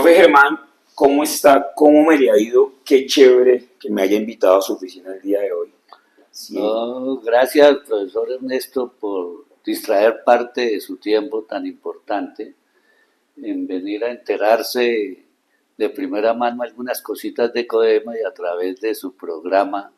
Profe Germán, ¿cómo está? ¿Cómo me le ha ido? Qué chévere que me haya invitado a su oficina el día de hoy. Sí, No, gracias, profesor Ernesto, por distraer parte de su tiempo tan importante en venir a enterarse de primera mano algunas cositas de Codema y a través de su programa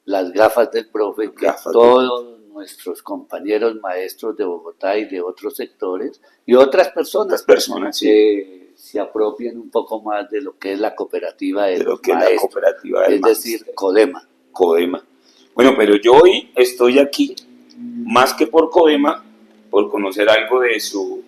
Las Gafas del Profe, que gafas. todos nuestros compañeros maestros de Bogotá y de otros sectores y otras Otras personas personas, sí, se apropien un poco más de lo que es la cooperativa de de lo los que es la maestros, cooperativa del es decir, Magister, Codema. Codema. Bueno, pero yo hoy estoy aquí más que por Codema, por conocer algo de su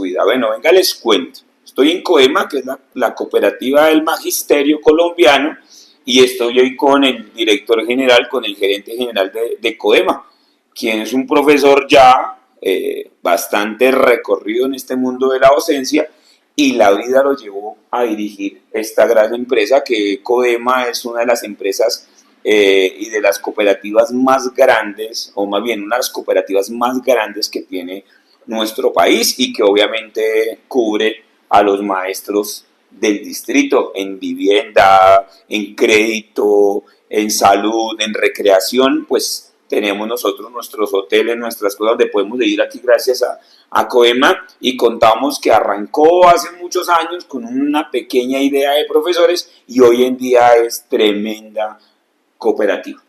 vida. Bueno, venga, les cuento. Estoy en Codema, que es la cooperativa del Magisterio colombiano, y estoy hoy con el director general, con el gerente general de Codema, quien es un profesor ya bastante recorrido en este mundo de la docencia, y la vida lo llevó a dirigir esta gran empresa, que Codema es una de las empresas y de las cooperativas más grandes, o más bien una de las cooperativas más grandes que tiene nuestro país, y que obviamente cubre a los maestros del distrito en vivienda, en crédito, en salud, en recreación. Pues tenemos nosotros nuestros hoteles, nuestras cosas donde podemos ir aquí gracias a Codema, y contamos que arrancó hace muchos años con una pequeña idea de profesores y hoy en día es tremenda cooperativa,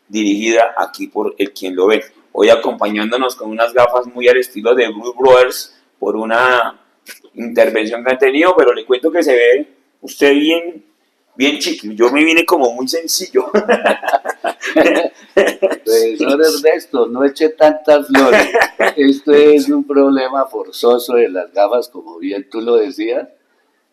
dirigida aquí por el quien lo ve. Hoy acompañándonos con unas gafas muy al estilo de Blue Brothers por una intervención que han tenido, pero le cuento que se ve usted bien chiquillo. Yo me vine como muy sencillo. Profesor Ernesto, no eche tantas flores. Este es un problema forzoso de las gafas, como bien tú lo decías.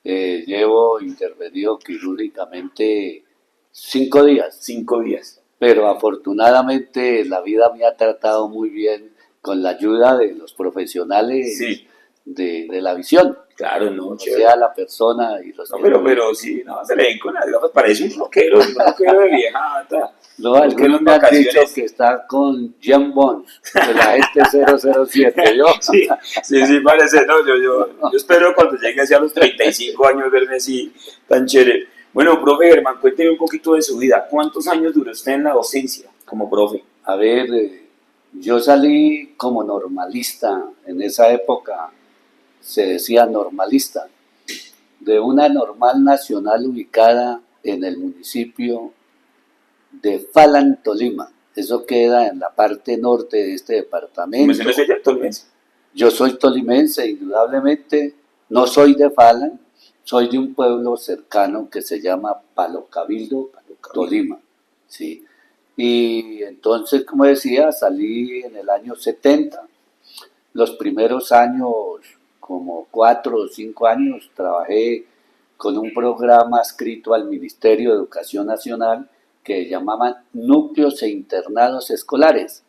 Llevo intervenido quirúrgicamente 5 días, 5 días. pero afortunadamente la vida me ha tratado muy bien con la ayuda de los profesionales Sí, de la visión. claro, no, O chévere. sea, la persona y los No, que pero sí, no, se le ven con las gafas, parece un rockero de viejata. No, algunos me han dicho que está con Jan Bond, de la gente 007. Yo, Sí, sí, parece, no, yo espero cuando llegue hacia los 35 años verme así tan chévere. Bueno, profe Germán, cuénteme un poquito de su vida. ¿Cuántos años duró usted en la docencia como profe? a ver, yo salí como normalista. En esa época se decía normalista, de una normal nacional ubicada en el municipio de Falan, Tolima. Eso queda en la parte norte de este departamento. ¿Me es ella actualmente? Yo soy tolimense, indudablemente. No soy de Falan, soy de un pueblo cercano que se llama Palo Cabildo, Tolima. Sí. Y entonces, como decía, salí en el año 70. Los primeros años, como 4 o 5 años, trabajé con un programa adscrito al Ministerio de Educación Nacional que llamaban Núcleos e Internados Escolares.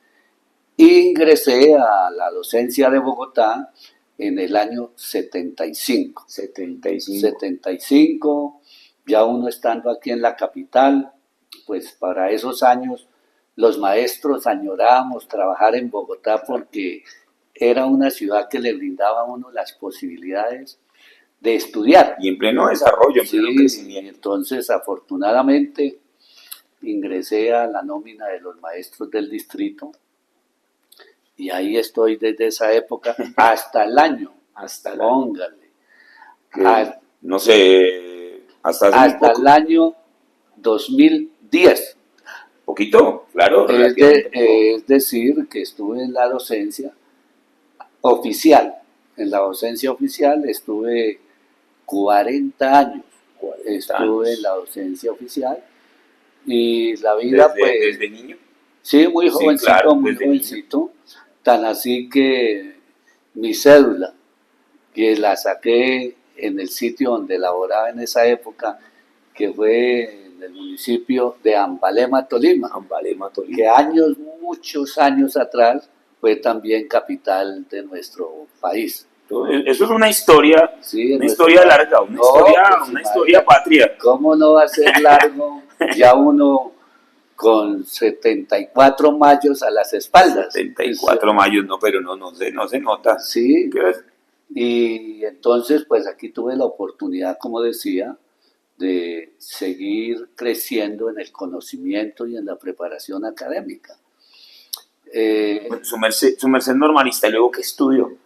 Ingresé a la docencia de Bogotá en el año 75. 75, ya uno estando aquí en la capital, pues para esos años los maestros añorábamos trabajar en Bogotá porque era una ciudad que le brindaba a uno las posibilidades de estudiar. Y en pleno desarrollo, en pleno Sí, crecimiento. entonces afortunadamente ingresé a la nómina de los maestros del distrito y ahí estoy desde esa época hasta el año. Hasta Póngale. no sé, hasta el año 2010. Poquito, claro. Es decir, que estuve en la docencia oficial. En la docencia oficial estuve 40 años. 40 estuve años. en la docencia oficial y la vida ¿Desde niño? Sí, muy jovencito, sí, claro, muy jovencito. Tan así que mi cédula, que la saqué en el sitio donde laboraba en esa época, que fue en el municipio de Ambalema, Tolima, que muchos años atrás, fue también capital de nuestro país. Eso es una historia, sí, una historia larga, una historia patria. ¿Cómo no va a ser largo? Ya uno con 74 mayos a las espaldas. 74 mayos, no, pero no se nota. Sí, Y entonces, pues aquí tuve la oportunidad, como decía, de seguir creciendo en el conocimiento y en la preparación académica. Bueno, su merced normalista, ¿luego qué estudió?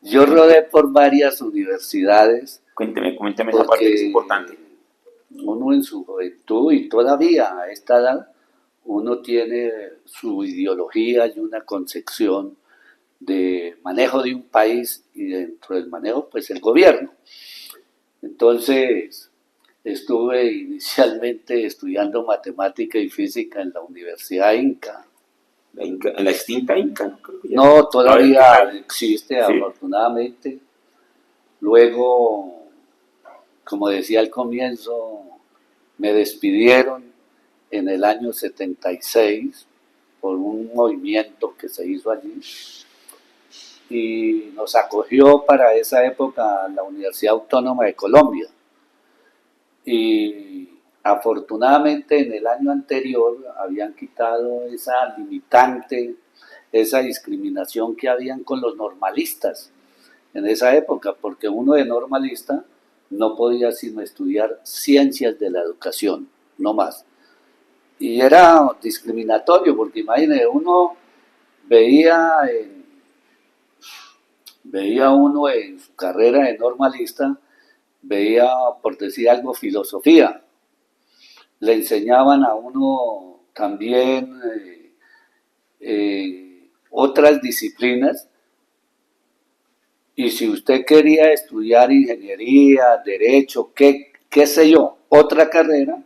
Yo rodé por varias universidades Cuénteme esa parte que es porque importante. uno en su juventud y todavía a esta edad, uno tiene su ideología y una concepción de manejo de un país y dentro del manejo, pues el gobierno. Entonces, estuve inicialmente estudiando matemática y física en la Universidad Inca. La extinta Inca, ¿no? Creo que ya No, todavía está. existe, Sí. afortunadamente. Luego, como decía al comienzo, me despidieron en el año 76 por un movimiento que se hizo allí y nos acogió para esa época la Universidad Autónoma de Colombia. Y afortunadamente en el año anterior habían quitado esa limitante, esa discriminación que habían con los normalistas en esa época, porque uno de normalista no podía sino estudiar ciencias de la educación, no más. Y era discriminatorio, porque imagínese, uno veía veía uno en su carrera de normalista, veía, por decir algo, filosofía. Le enseñaban a uno también otras disciplinas. Y si usted quería estudiar ingeniería, derecho, qué sé yo, otra carrera,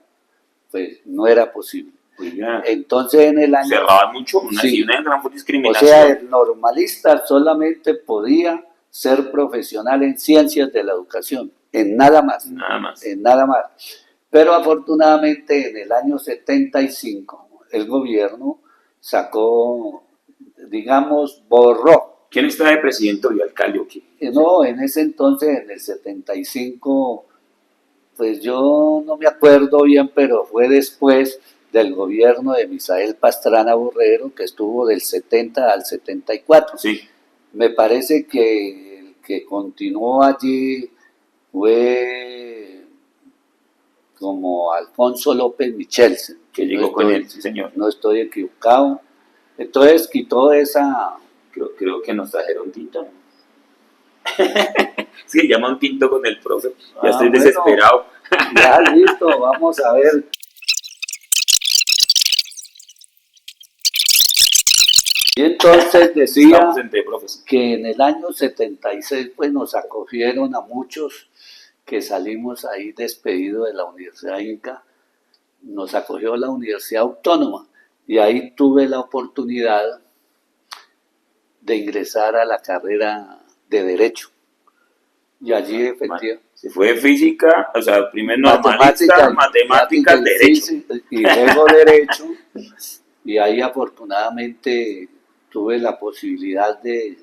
pues no era posible. Oiga, Entonces en el año... cerraban mucho, Sí, una gran o discriminación. sea, el normalista solamente podía ser profesional en ciencias de la educación, en nada más, Nada más. en nada más. Pero afortunadamente en el año 75 el gobierno sacó, digamos, borró. ¿Quién está de presidente y alcalde o qué? No, en ese entonces, en el 75, pues yo no me acuerdo bien, pero fue después del gobierno de Misael Pastrana Borrero, que estuvo del 70 al 74. Sí. Me parece que el que continuó allí fue como Alfonso López Michelsen. Que llegó con él, sí señor. No estoy equivocado. Entonces quitó esa... Creo que nos trajeron tinto. Sí, llama un tinto con el profe. Ya estoy desesperado. Ya listo, vamos a ver. Y entonces decía que en el año 76 pues nos acogieron a muchos que salimos ahí despedidos de la Universidad Inca. Nos acogió la Universidad Autónoma y ahí tuve la oportunidad de ingresar a la carrera de Derecho. Y allí efectivamente... Se fue física, o sea, primero normalista, matemáticas, Derecho. Y luego Derecho. Y ahí afortunadamente tuve la posibilidad de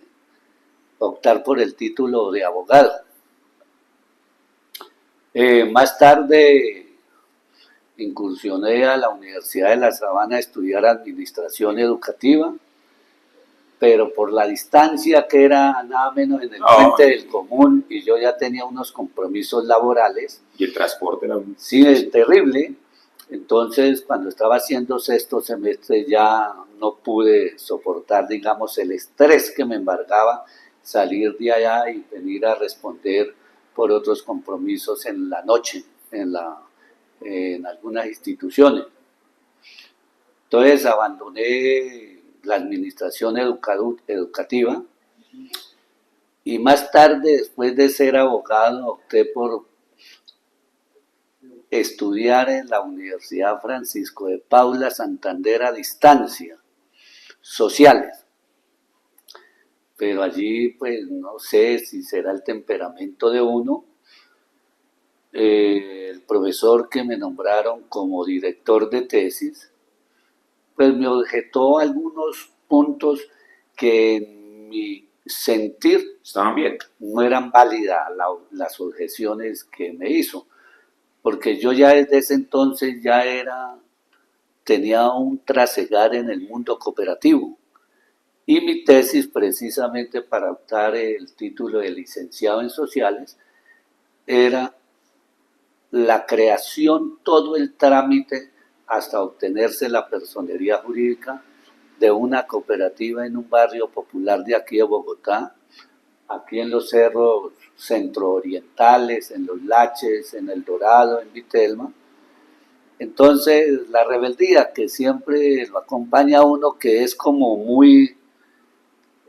optar por el título de abogado. Más tarde incursioné a la Universidad de La Sabana a estudiar Administración Educativa, pero por la distancia que era nada menos en el Puente del Común y yo ya tenía unos compromisos laborales. ¿Y el transporte era un... Sí, es terrible. Entonces, cuando estaba haciendo sexto semestre ya no pude soportar, digamos, el estrés que me embargaba salir de allá y venir a responder por otros compromisos en la noche, en algunas instituciones. Entonces, abandoné la administración educativa y más tarde, después de ser abogado, opté por estudiar en la Universidad Francisco de Paula Santander a distancia, sociales. Pero allí, pues, no sé si será el temperamento de uno. El profesor que me nombraron como director de tesis, pues me objetó algunos puntos que en mi sentir estaban bien. No eran válidas las objeciones que me hizo, porque yo ya desde ese entonces tenía un trasegar en el mundo cooperativo Y mi tesis, precisamente para optar el título de licenciado en sociales, era la creación, todo el trámite hasta obtenerse la personería jurídica de una cooperativa en un barrio popular de aquí de Bogotá, aquí en los cerros centroorientales, en los Laches, en El Dorado, en Vitelma. Entonces, la rebeldía que siempre lo acompaña a uno, que es como muy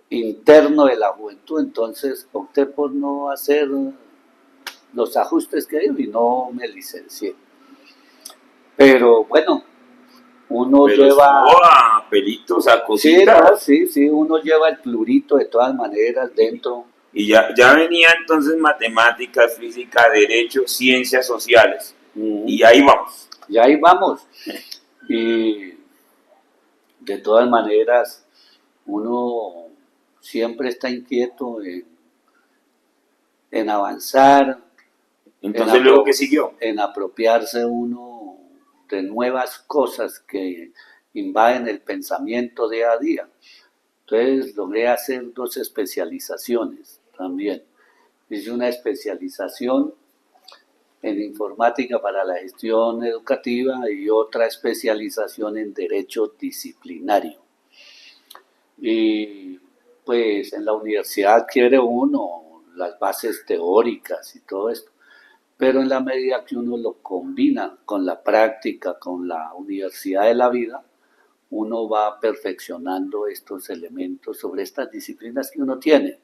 interno de la juventud, entonces opté por no hacer los ajustes que hay y no me licencié. Pero bueno, uno Pero lleva... estuvo a pelitos, a Sí, cositas. no, sí, uno lleva el plurito de todas maneras dentro. Y ya venía entonces matemáticas, física, derecho, ciencias sociales. Y ahí vamos. Y ahí vamos. Y de todas maneras, uno siempre está inquieto en avanzar, Entonces, luego, ¿qué siguió? en apropiarse uno de nuevas cosas que invaden el pensamiento día a día. Entonces logré hacer 2 especializaciones también. Hice una especialización en informática para la gestión educativa y otra especialización en derecho disciplinario. Y pues en la universidad adquiere uno las bases teóricas y todo esto, pero en la medida que uno lo combina con la práctica, con la universidad de la vida, uno va perfeccionando estos elementos sobre estas disciplinas que uno tiene.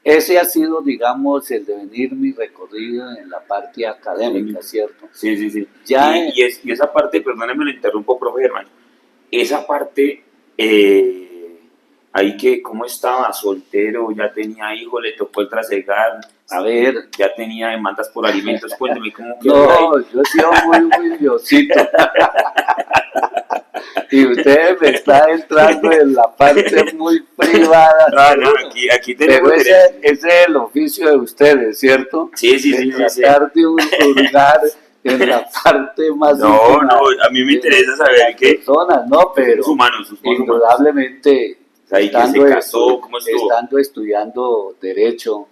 Ese ha sido, digamos, el devenir mi recorrido en la parte académica, ¿cierto? Sí. Ya Y esa parte, perdóneme, lo interrumpo, profe Germán. Esa parte, ahí que, ¿cómo estaba? Soltero, ya tenía hijos, le tocó el trasegar. A ver. Ya tenía demandas por alimentos. Cuénteme cómo quedó. No, yo he sido muy diosito. Y usted me está entrando en la parte muy privada. No, aquí tenemos. Pero ese es el oficio de ustedes, ¿cierto? Sí. Tratar de hurgar en la parte más No, a mí me interesa saber qué personas, no, pero humanos, indudablemente ahí que se casó, ¿cómo estuvo? Estando estudiando derecho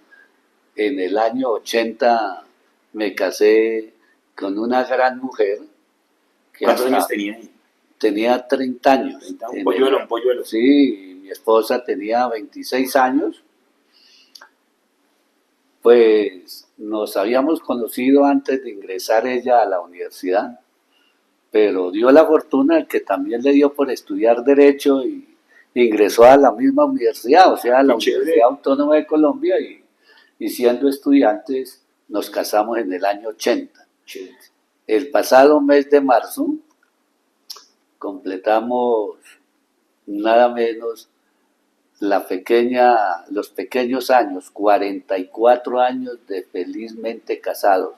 en el año 80 me casé con una gran mujer. ¿Cuántos años tenía ahí? Tenía 30 años. Un polluelo. Sí, mi esposa tenía 26 años. Pues nos habíamos conocido antes de ingresar ella a la universidad, pero dio la fortuna que también le dio por estudiar Derecho y ingresó a la misma universidad, o sea, a la Universidad Autónoma de Colombia, y siendo estudiantes nos casamos en el año 80. El pasado mes de marzo completamos nada menos los pequeños años, 44 años de felizmente casados.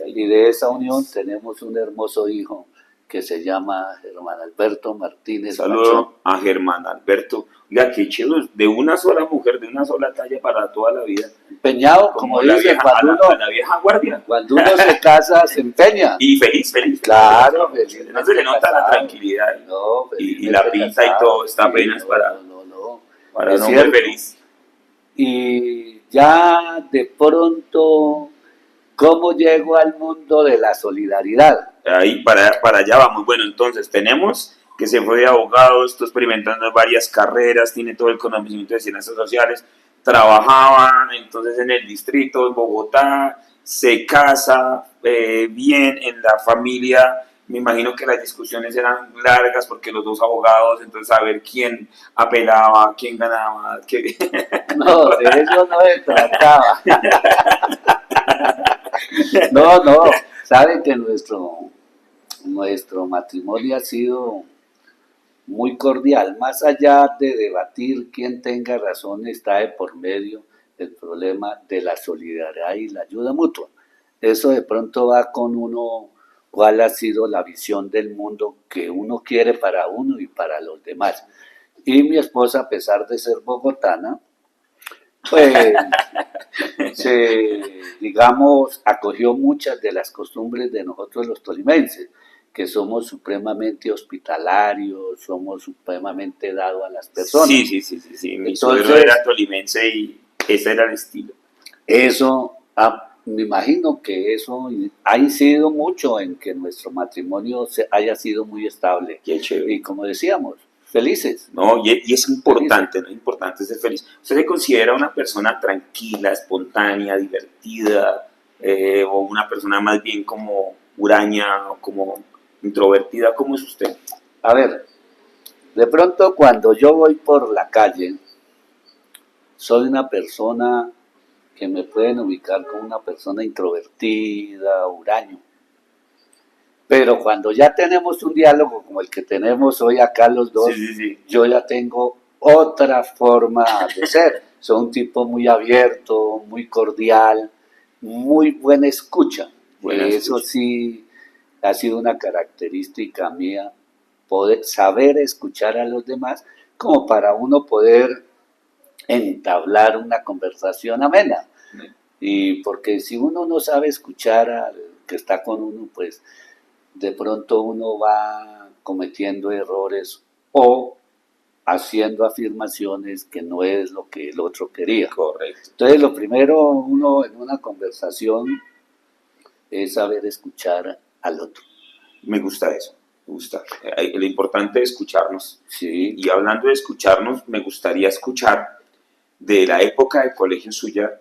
Y de esa unión tenemos un hermoso hijo que se llama Germán Alberto Martínez. Saludo a Germán Alberto. Oiga, qué chido, de una sola mujer, de una sola talla para toda la vida. Empeñado, como dice, vieja, la vieja guardia. Cuando uno se casa, se empeña. Y feliz. Claro, feliz. No se le nota la tranquilidad. No, y la pinta y todo está apenas para un hombre feliz. Y ya de pronto, ¿cómo llego al mundo de la solidaridad? Ahí para allá vamos. Bueno, entonces tenemos que se fue de abogado, está experimentando varias carreras, tiene todo el conocimiento de ciencias sociales, trabajaba entonces en el distrito de Bogotá, se casa bien en la familia. Me imagino que las discusiones eran largas porque los dos abogados, entonces a ver quién apelaba, quién ganaba. No, de eso no se trataba. No, saben que nuestro matrimonio ha sido muy cordial. Más allá de debatir quién tenga razón, está de por medio el problema de la solidaridad y la ayuda mutua. Eso de pronto va con uno, cuál ha sido la visión del mundo que uno quiere para uno y para los demás. Y mi esposa, a pesar de ser bogotana, pues digamos, acogió muchas de las costumbres de nosotros los tolimenses, que somos supremamente hospitalarios, somos supremamente dados a las personas. Sí. Mi Entonces, suegro era tolimense y ese era el estilo. Eso, me imagino que eso ha incidido mucho en que nuestro matrimonio haya sido muy estable. Qué chévere. Y como decíamos, felices. No, y es importante, ¿no? Importante ser feliz. ¿Usted se considera una persona tranquila, espontánea, divertida, o una persona más bien como huraña o como introvertida? ¿Cómo es usted? A ver, de pronto cuando yo voy por la calle, soy una persona que me pueden ubicar como una persona introvertida, huraño. Pero cuando ya tenemos un diálogo como el que tenemos hoy acá los dos, Sí. yo ya tengo otra forma de ser. Soy un tipo muy abierto, muy cordial, muy buena escucha. Eso sí ha sido una característica mía, poder saber escuchar a los demás como para uno poder entablar una conversación amena. Y porque si uno no sabe escuchar al que está con uno, pues de pronto uno va cometiendo errores o haciendo afirmaciones que no es lo que el otro quería. Correcto. Entonces, lo primero uno en una conversación es saber escuchar al otro. Me gusta eso, me gusta. Lo importante es escucharnos. Sí. Y hablando de escucharnos, me gustaría escuchar de la época de colegio suya,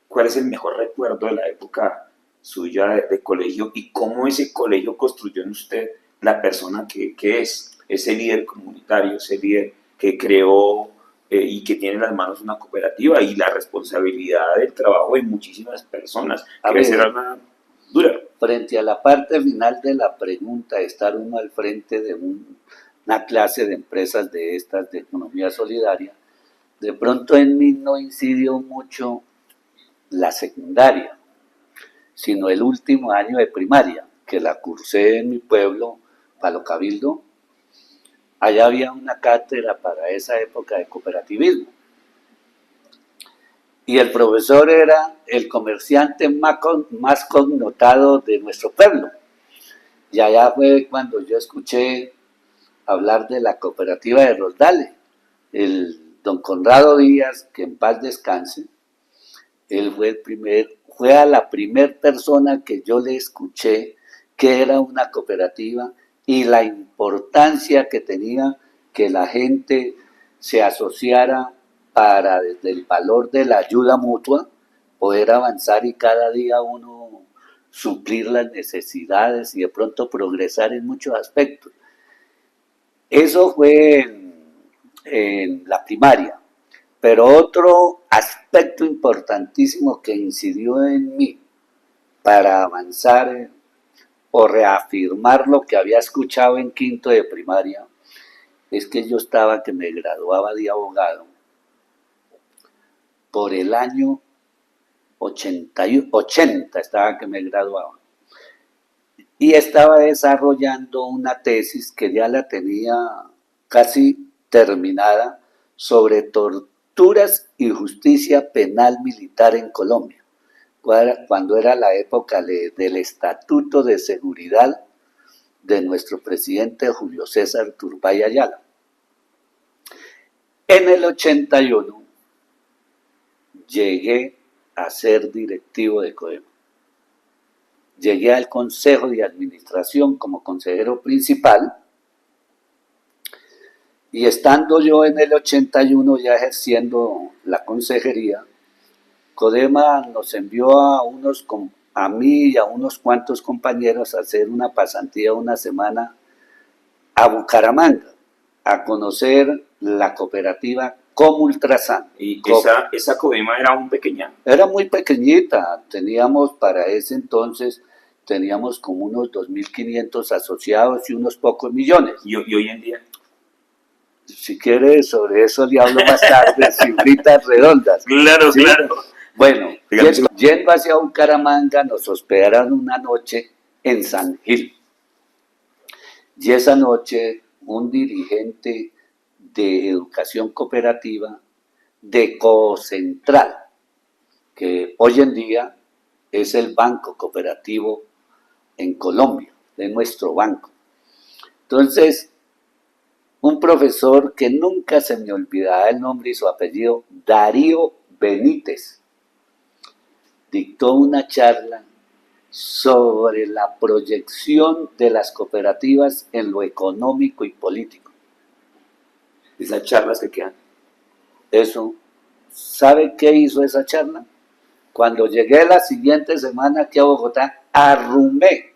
¿cuál es el mejor recuerdo de la época suya de colegio y cómo ese colegio construyó en usted la persona que es, ese líder comunitario, ese líder que creó y que tiene en las manos una cooperativa y la responsabilidad del trabajo de muchísimas personas? A Que ver, será una dura. frente a la parte final de la pregunta, estar uno al frente de una clase de empresas de estas de economía solidaria, de pronto en mí no incidió mucho la secundaria, sino el último año de primaria, que la cursé en mi pueblo, Palo Cabildo. Allá había una cátedra para esa época de cooperativismo. Y el profesor era el comerciante más connotado de nuestro pueblo. Y allá fue cuando yo escuché hablar de la cooperativa de Rosdale. El don Conrado Díaz, que en paz descanse, él fue a la primer persona que yo le escuché que era una cooperativa y la importancia que tenía que la gente se asociara para, desde el valor de la ayuda mutua, poder avanzar y cada día uno suplir las necesidades y de pronto progresar en muchos aspectos. Eso fue en la primaria. Pero otro aspecto importantísimo que incidió en mí para avanzar o reafirmar lo que había escuchado en quinto de primaria es que yo estaba que me graduaba de abogado por el año 80 estaba que me graduaba. Y estaba desarrollando una tesis que ya la tenía casi terminada sobre torturas y justicia penal militar en Colombia, cuando era la época del Estatuto de Seguridad de nuestro presidente Julio César Turbay Ayala. En el 81 llegué a ser directivo de CODEMA. Llegué al Consejo de Administración como consejero principal y estando yo en el 81 ya ejerciendo la consejería, CODEMA nos envió a mí y a unos cuantos compañeros a hacer una pasantía una semana a Bucaramanga, a conocer la cooperativa Comultrasan. Y esa CODEMA era aún pequeña. Era muy pequeñita, para ese entonces, teníamos como unos 2.500 asociados y unos pocos millones. ¿Y hoy en día? Si quieres, sobre eso le hablo más tarde, cifritas redondas. Claro, ¿sí? Claro. Bueno, yendo hacia Bucaramanga, nos hospedaron una noche en San Gil. Y esa noche, un dirigente de educación cooperativa de Cocentral, que hoy en día es el banco cooperativo en Colombia. de nuestro banco. Entonces, un profesor que nunca se me olvidará el nombre y su apellido, Darío Benítez, dictó una charla sobre la proyección de las cooperativas en lo económico y político. Esas charlas que quedan. Eso, ¿sabe qué hizo esa charla? Cuando llegué la siguiente semana aquí a Bogotá, arrumé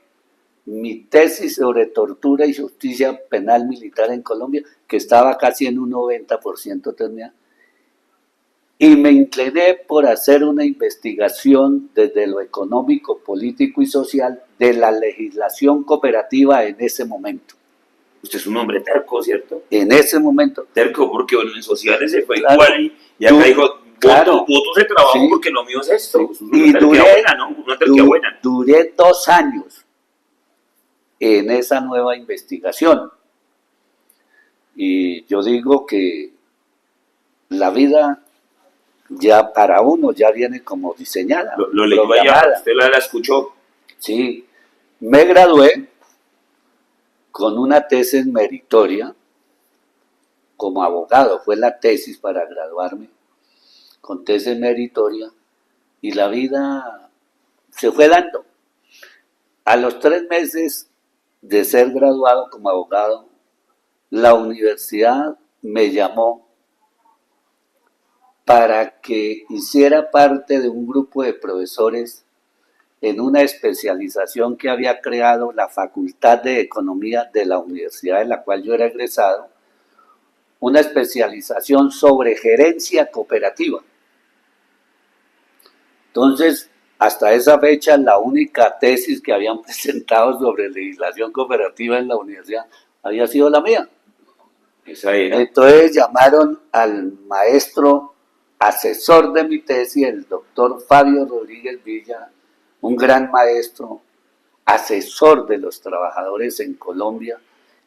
mi tesis sobre tortura y justicia penal militar en Colombia, que estaba casi en un 90% terminada, y me incliné por hacer una investigación desde lo económico, político y social de la legislación cooperativa en ese momento. Usted es un hombre terco, ¿cierto? En ese momento. Terco, porque bueno, en sociales se fue Claro. igual y acá dijo, Claro. votos de trabajo Sí. porque lo mío es esto. Sí. Una Y terquedad buena, ¿no? Una terquedad buena. Duré 2 años en esa nueva investigación. Y yo digo que la vida ya para uno ya viene como diseñada. Lo leyó allá, programada. usted la escuchó. Sí, me gradué con una tesis meritoria como abogado, fue la tesis para graduarme, con tesis meritoria, y la vida se fue dando. A los 3 meses de ser graduado como abogado, la universidad me llamó para que hiciera parte de un grupo de profesores en una especialización que había creado la Facultad de Economía de la universidad en la cual yo era egresado, una especialización sobre gerencia cooperativa. Entonces, hasta esa fecha, la única tesis que habían presentado sobre legislación cooperativa en la universidad había sido la mía. Esa era. Entonces llamaron al maestro asesor de mi tesis, el doctor Fabio Rodríguez Villa, un gran maestro, asesor de los trabajadores en Colombia,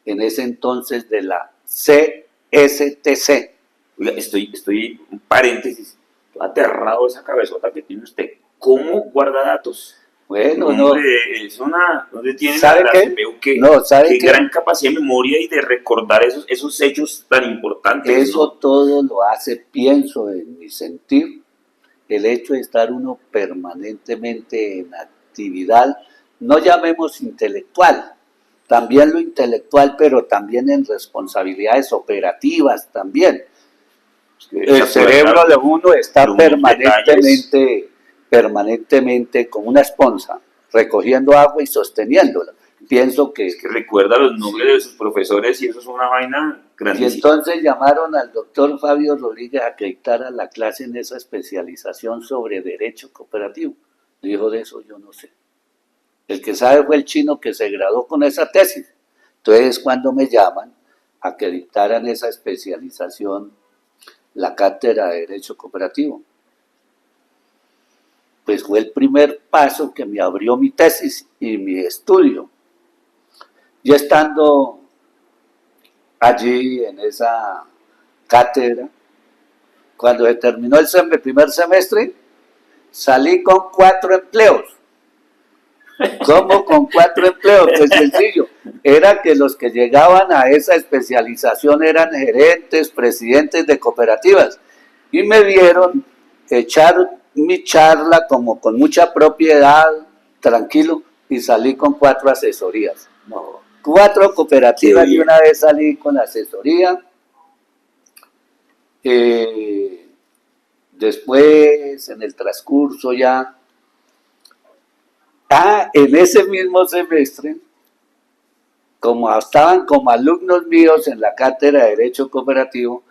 en ese entonces de la CSTC. Oiga, estoy un paréntesis, aterrado esa cabezota que tiene usted. ¿Cómo guarda datos? Bueno, hombre, es una, ¿dónde tiene ¿sabe la qué? CPU que, No, ¿sabe qué qué? gran capacidad de memoria y de recordar esos hechos tan importantes? Eso ¿no? todo lo hace, pienso en mi sentir, el hecho de estar uno permanentemente en actividad, no llamemos intelectual, también lo intelectual, pero también en responsabilidades operativas también. El cerebro de uno está permanentemente como una esponja, recogiendo agua y sosteniéndola. Pienso que... Es que recuerda los nombres de sus profesores y eso es una vaina grandísima. Y entonces llamaron al doctor Fabio Rodríguez a que dictara la clase en esa especialización sobre derecho cooperativo. Dijo, de eso yo no sé. El que sabe fue el chino que se graduó con esa tesis. Entonces cuando me llaman a que dictaran esa especialización, la cátedra de derecho cooperativo, pues fue el primer paso que me abrió mi tesis y mi estudio. Yo estando allí en esa cátedra, cuando se terminó el primer semestre, salí con 4 empleos. ¿Cómo con 4 empleos? Pues sencillo, era que los que llegaban a esa especialización eran gerentes, presidentes de cooperativas, y me vieron echar mi charla como con mucha propiedad, tranquilo, y salí con 4 asesorías. 4 cooperativas y una vez salí con asesoría. Después, en el transcurso ya, en ese mismo semestre, como estaban como alumnos míos en la cátedra de Derecho Cooperativo,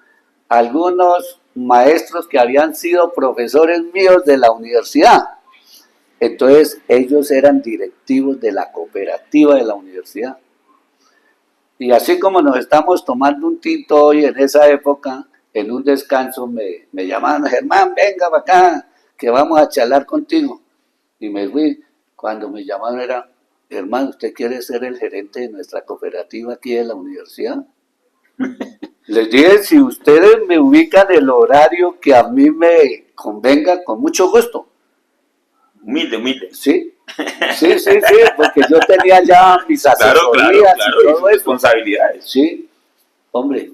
algunos maestros que habían sido profesores míos de la universidad. Entonces, ellos eran directivos de la cooperativa de la universidad. Y así como nos estamos tomando un tinto hoy en esa época, en un descanso me llamaban, Germán, venga para acá, que vamos a charlar contigo. Y me fui. Cuando me llamaron era, Germán, ¿usted quiere ser el gerente de nuestra cooperativa aquí de la universidad? Les dije, si ustedes me ubican el horario que a mí me convenga, con mucho gusto. Humilde, humilde. Sí, sí, porque yo tenía ya mis Claro, asesorías claro, y y todo sus eso. responsabilidades. Sí, hombre,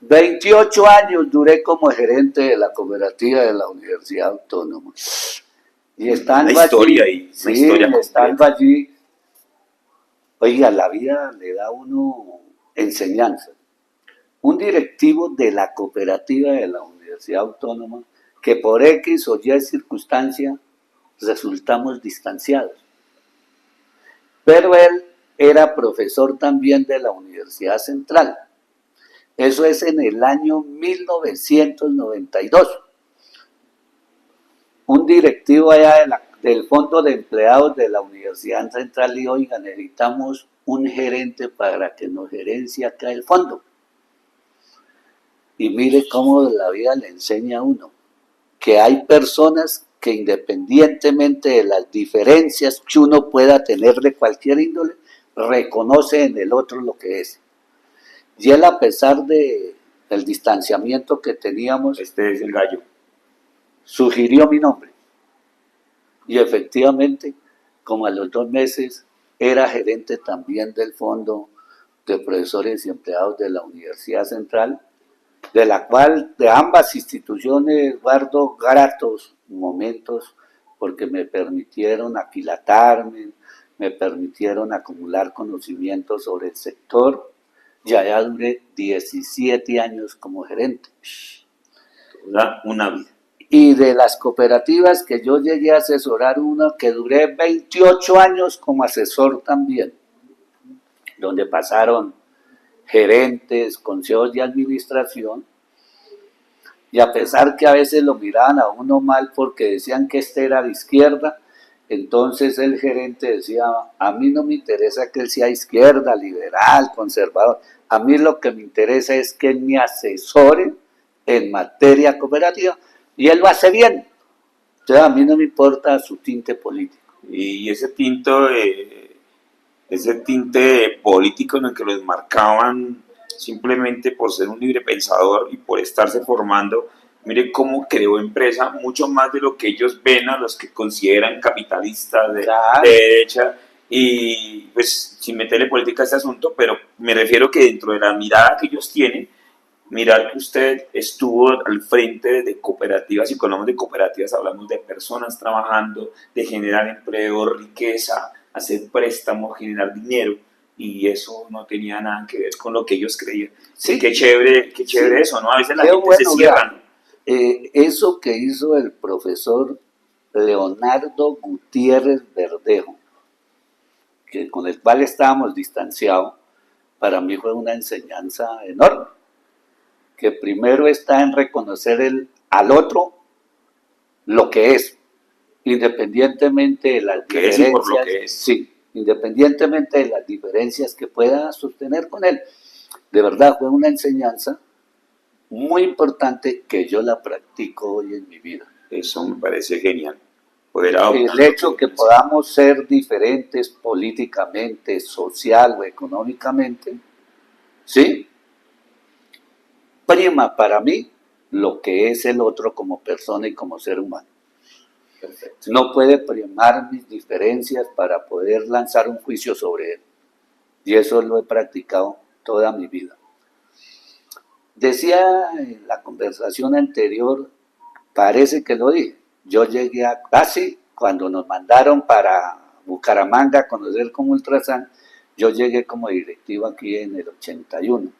28 años duré como gerente de la cooperativa de la Universidad Autónoma. Y Una estando historia allí, ahí, una sí, historia estando completa. allí, oiga, la vida le da a uno enseñanza. Un directivo de la cooperativa de la Universidad Autónoma que por X o Y circunstancia resultamos distanciados. Pero él era profesor también de la Universidad Central. Eso es en el año 1992. Un directivo allá del Fondo de Empleados de la Universidad Central dijo, oiga, necesitamos un gerente para que nos gerencie acá el fondo. Y mire cómo la vida le enseña a uno, que hay personas que independientemente de las diferencias que uno pueda tener de cualquier índole, reconoce en el otro lo que es. Y él, a pesar del distanciamiento que teníamos, Este es el gallo. sugirió mi nombre. Y efectivamente, como a los 2 meses, era gerente también del Fondo de Profesores y Empleados de la Universidad Central, de la cual, de ambas instituciones, guardo gratos momentos porque me permitieron aquilatarme, me permitieron acumular conocimientos sobre el sector, y allá duré 17 años como gerente. Una vida. Y de las cooperativas que yo llegué a asesorar, una que duré 28 años como asesor también, donde pasaron gerentes, consejos de administración, y a pesar que a veces lo miraban a uno mal porque decían que este era de izquierda, entonces el gerente decía, a mí no me interesa que él sea izquierda, liberal, conservador, a mí lo que me interesa es que él me asesore en materia cooperativa, y él lo hace bien. Entonces a mí no me importa su tinte político. Y ese tinte político en el que los marcaban simplemente por ser un libre pensador y por estarse formando, mire cómo creó empresa mucho más de lo que ellos ven a los que consideran capitalistas Claro. de derecha, y pues sin meterle política a este asunto, pero me refiero que dentro de la mirada que ellos tienen, mirar que usted estuvo al frente de cooperativas, y cuando hablamos de cooperativas hablamos de personas trabajando, de generar empleo, riqueza, hacer préstamos, generar dinero, y eso no tenía nada que ver con lo que ellos creían. Sí, qué chévere sí, eso, ¿no? A veces la qué gente se bueno, cierra, ¿no? Eso que hizo el profesor Leonardo Gutiérrez Verdejo, que, con el cual estábamos distanciados, para mí fue una enseñanza enorme, que primero está en reconocer al otro lo que es, independientemente de las Que es y por lo diferencias, que es. sí, independientemente de las diferencias que pueda sostener con él. De verdad fue una enseñanza muy importante que yo la practico hoy en mi vida. Eso me parece genial. Poder El hecho que podamos ser diferentes políticamente, social o económicamente, ¿sí? Prima para mí lo que es el otro como persona y como ser humano. Perfecto. No puede primar mis diferencias para poder lanzar un juicio sobre él. Y eso lo he practicado toda mi vida. Decía en la conversación anterior, parece que lo dije, yo llegué a casi cuando nos mandaron para Bucaramanga a conocer como Ultrasan, yo llegué como directivo aquí en el 81.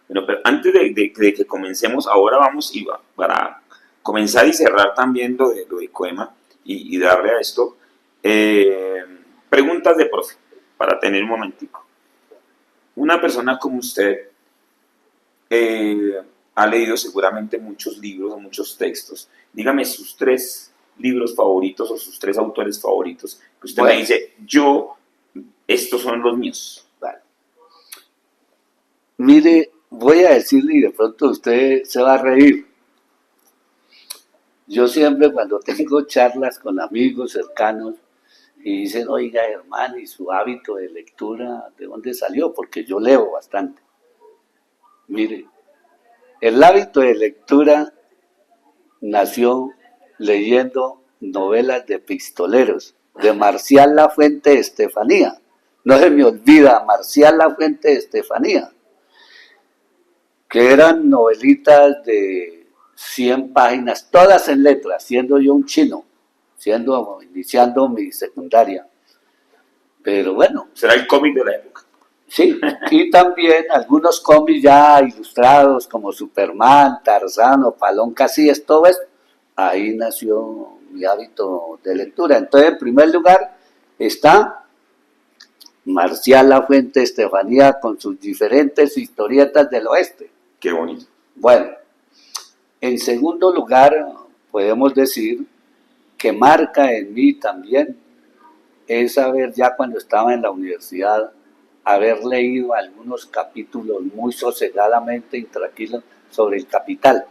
Bueno, pero antes de que comencemos, ahora vamos y para comenzar y cerrar también lo de Coema y darle a esto, preguntas de profe, para tener un momentico. Una persona como usted ha leído seguramente muchos libros o muchos textos. Dígame sus 3 libros favoritos o sus 3 autores favoritos, que usted me dice, estos son los míos. Vale. Mire, voy a decirle y de pronto usted se va a reír. Yo siempre cuando tengo charlas con amigos cercanos y dicen, oiga, Germán, ¿y su hábito de lectura de dónde salió? Porque yo leo bastante. Mire, el hábito de lectura nació leyendo novelas de pistoleros, de Marcial Lafuente Estefanía. No se me olvida, Marcial Lafuente Estefanía, que eran novelitas de 100 páginas, todas en letras, siendo yo un chino, iniciando mi secundaria. Pero bueno. Será el cómic de la época. Sí, y también algunos cómics ya ilustrados como Superman, Tarzán o Palón Casillas, todo esto. Ahí nació mi hábito de lectura. Entonces, en primer lugar está Marcial Lafuente Estefanía con sus diferentes historietas del oeste. Qué bonito. Bueno, en segundo lugar, podemos decir que marca en mí también es haber, ya cuando estaba en la universidad, haber leído algunos capítulos muy sosegadamente y tranquilos sobre el capital.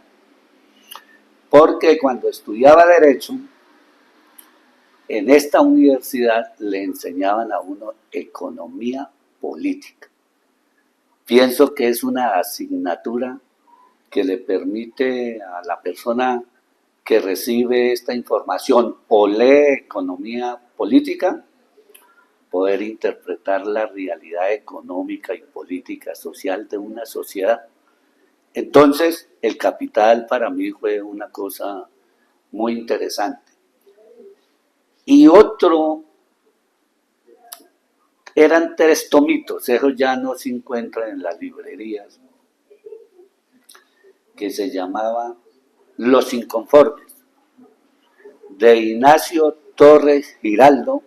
Porque cuando estudiaba Derecho, en esta universidad le enseñaban a uno economía política. Pienso que es una asignatura que le permite a la persona que recibe esta información o lee economía política poder interpretar la realidad económica y política social de una sociedad. Entonces, el capital para mí fue una cosa muy interesante. Y otro, eran 3 tomitos, esos ya no se encuentran en las librerías, que se llamaba Los Inconformes, de Ignacio Torres Giraldo,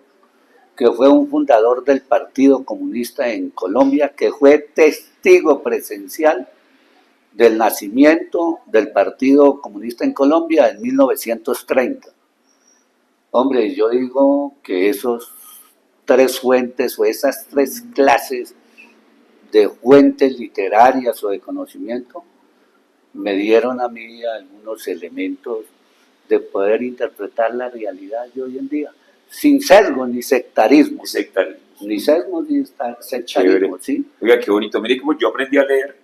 que fue un fundador del Partido Comunista en Colombia, que fue testigo presencial del nacimiento del Partido Comunista en Colombia en 1930. Hombre, yo digo que esos 3 fuentes o esas 3 clases de fuentes literarias o de conocimiento me dieron a mí algunos elementos de poder interpretar la realidad de hoy en día, sin sesgo ni sectarismo. Ni sesgo ni sectarismo, ¿sí? Oiga, qué bonito. Mire cómo yo aprendí a leer.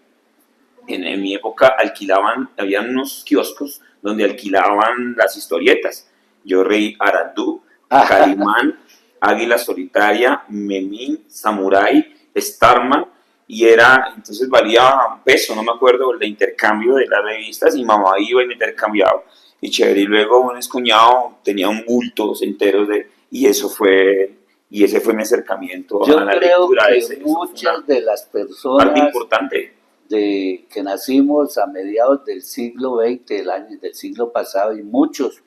En mi época alquilaban, había unos kioscos donde alquilaban las historietas. Yo leí Arandú, Calimán, Águila Solitaria, Memín, Samurai, Starman, y entonces valía un peso, no me acuerdo, el intercambio de las revistas, y mamá iba y me intercambiaba, y chévere, y luego un excuñado tenía un bulto enteros y ese fue mi acercamiento a la lectura. Yo creo que muchas de las personas importante que nacimos a mediados del siglo XX, del siglo pasado, y muchos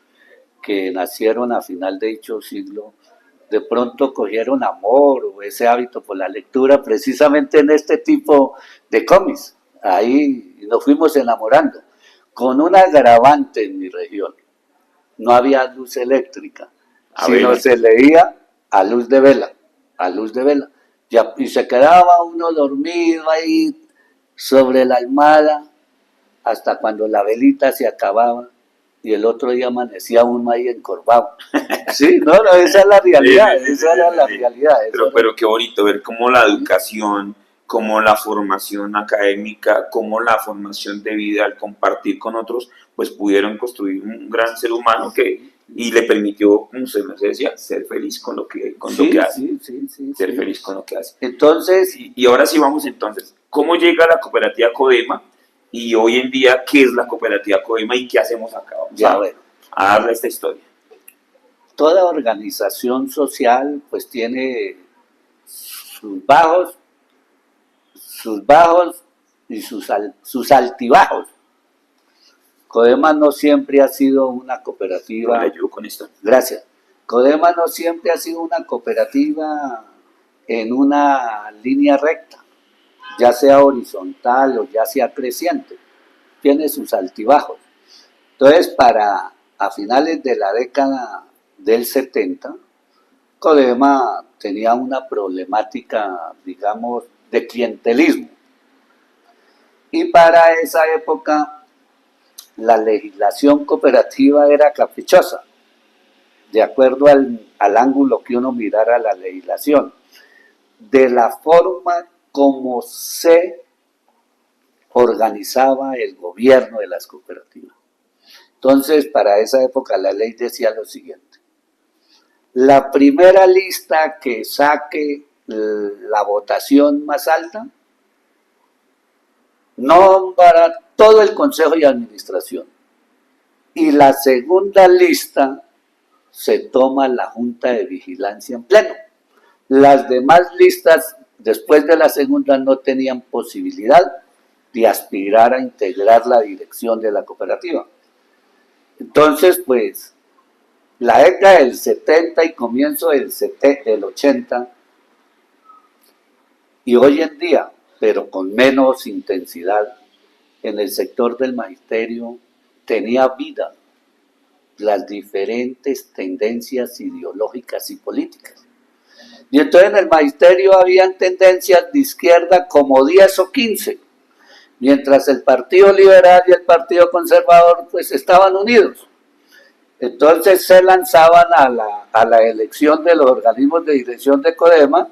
que nacieron a final de dicho siglo, de pronto cogieron amor o ese hábito por la lectura precisamente en este tipo de cómics. Ahí nos fuimos enamorando. Con un agravante en mi región, no había luz eléctrica, sino se leía a luz de vela, y se quedaba uno dormido ahí sobre la almohada hasta cuando la velita se acababa y el otro día amanecía uno ahí encorvado. Sí, no, esa es la realidad, esa era la realidad. Pero qué bonito ver cómo la educación, cómo la formación académica, cómo la formación de vida al compartir con otros, pues pudieron construir un gran ser humano y le permitió, como se decía, ser feliz con lo que hace. Ser feliz con lo que hace. Entonces, y ahora sí vamos entonces, ¿cómo llega la cooperativa Codema? Y hoy en día, ¿qué es la cooperativa Codema y qué hacemos acá? Vamos a darle esta historia. Toda organización social pues tiene sus bajos y sus altibajos. Codema no siempre ha sido una cooperativa. Le ayudo con esto. Gracias. Codema no siempre ha sido una cooperativa en una línea recta, ya sea horizontal o ya sea creciente. Tiene sus altibajos. Entonces, a finales de la década del 70, Codema tenía una problemática, digamos, de clientelismo. Y para esa época, la legislación cooperativa era caprichosa, de acuerdo al ángulo que uno mirara la legislación, de la forma como se organizaba el gobierno de las cooperativas. Entonces, para esa época la ley decía lo siguiente: la primera lista que saque la votación más alta nombra todo el Consejo de Administración. Y la segunda lista se toma la Junta de Vigilancia en pleno. Las demás listas, después de la segunda, no tenían posibilidad de aspirar a integrar la dirección de la cooperativa. Entonces, pues, la década del 70 y comienzo del 80, y hoy en día, pero con menos intensidad, en el sector del magisterio tenía vida las diferentes tendencias ideológicas y políticas. Y entonces en el magisterio habían tendencias de izquierda como 10 o 15, mientras el Partido Liberal y el Partido Conservador pues estaban unidos. Entonces se lanzaban a la elección de los organismos de dirección de CODEMA,